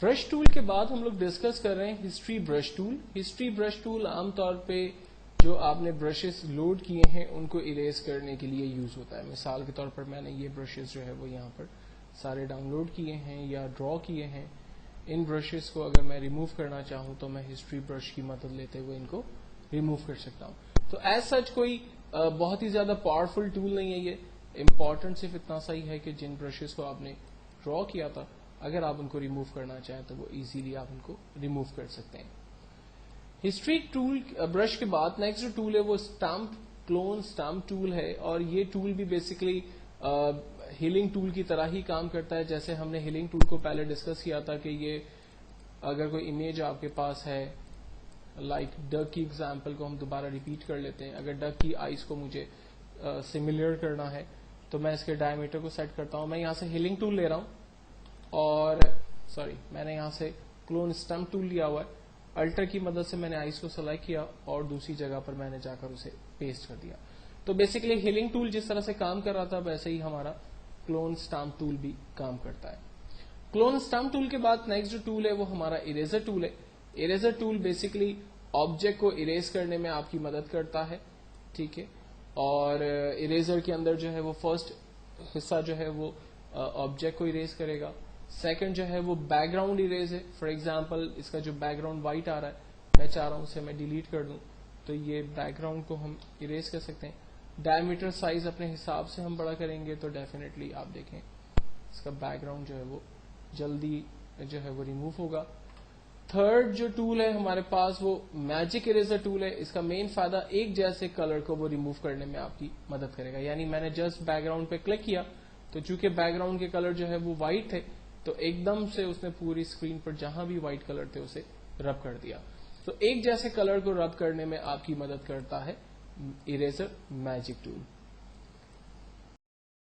Brush tool کے بعد ہم لوگ ڈسکس کر رہے ہیں history brush tool. History brush tool عام طور پہ جو آپ نے برشز لوڈ کیے ہیں ان کو اریز کرنے کے لیے یوز ہوتا ہے. مثال کے طور پر میں نے یہ برشز جو ہے وہ یہاں پر سارے ڈاؤن لوڈ کیے ہیں یا ڈرا کیے ہیں. ان برشز کو اگر میں ریموو کرنا چاہوں تو میں ہسٹری برش کی مدد لیتے ہوئے ان کو ریموو کر سکتا ہوں. تو ایز سچ کوئی بہت ہی زیادہ پاورفل ٹول نہیں ہے یہ. امپورٹنٹ صرف اتنا سا ہی ہے کہ جن برشز کو آپ نے ڈرا کیا تھا اگر آپ ان کو ریموو کرنا چاہیں تو وہ ایزیلی آپ ان کو ریموو کر سکتے ہیں. ہسٹری ٹول برش کے بعد نیکسٹ جو ٹول ہے وہ کلون اسٹمپ ٹول ہے. اور یہ ٹول بھی بیسکلی ہیلنگ ٹول کی طرح ہی کام کرتا ہے. جیسے ہم نے ہیلنگ ٹول کو پہلے ڈسکس کیا تھا کہ یہ اگر کوئی امیج آپ کے پاس ہے لائک ڈک کی ایگزامپل کو ہم دوبارہ ریپیٹ کر لیتے ہیں. اگر ڈک کی آئیز کو مجھے سملر کرنا ہے تو میں اس کے ڈائمیٹر کو سیٹ کرتا ہوں. میں یہاں سے ہیلنگ ٹول لے رہا ہوں اور میں نے یہاں سے کلون اسٹمپ ٹول لیا ہوا ہے. الٹر کی مدد سے میں نے آئیز کو سلیکٹ کیا اور دوسری جگہ پر میں نے جا کر اسے پیسٹ کر دیا. تو بیسیکلی ہیلنگ ٹول جس طرح سے کام کر رہا تھا ویسے ہی ہمارا کلون اسٹمپ ٹول بھی کام کرتا ہے. کلون اسٹمپ ٹول کے بعد نیکسٹ جو ٹول ہے وہ ہمارا اریزر ٹول ہے. اریزر ٹول بیسیکلی آبجیکٹ کو اریز کرنے میں آپ کی مدد کرتا ہے. ٹھیک ہے. اور اریزر کے اندر جو ہے وہ فرسٹ حصہ جو ہے وہ آبجیکٹ کو اریز کرے گا. سیکنڈ جو ہے وہ بیک گراؤنڈ اریز ہے. فار ایگزامپل اس کا جو بیک گراؤنڈ وائٹ آ رہا ہے میں چاہ رہا ہوں اسے میں ڈیلیٹ کر دوں تو یہ بیک گراؤنڈ کو ہم اریز کر سکتے ہیں. ڈائمیٹر سائز اپنے حساب سے ہم بڑا کریں گے تو ڈیفینیٹلی آپ دیکھیں اس کا بیک گراؤنڈ جو ہے وہ جلدی جو ہے وہ ریموو ہوگا. تھرڈ جو ٹول ہے ہمارے پاس وہ میجک اریزر ٹول ہے. اس کا مین فائدہ ایک جیسے کلر کو وہ ریموو کرنے میں آپ کی مدد کرے گا. یعنی میں نے جسٹ بیک گراؤنڈ پہ کلک کیا تو چونکہ بیک گراؤنڈ کے کلر جو ہے وہ وائٹ تھے تو ایک دم سے اس نے پوری اسکرین پر جہاں بھی وائٹ کلر تھے اسے رب کر دیا. تو ایک جیسے کلر کو رب کرنے میں آپ کی مدد کرتا ہے اریزر میجک ٹول.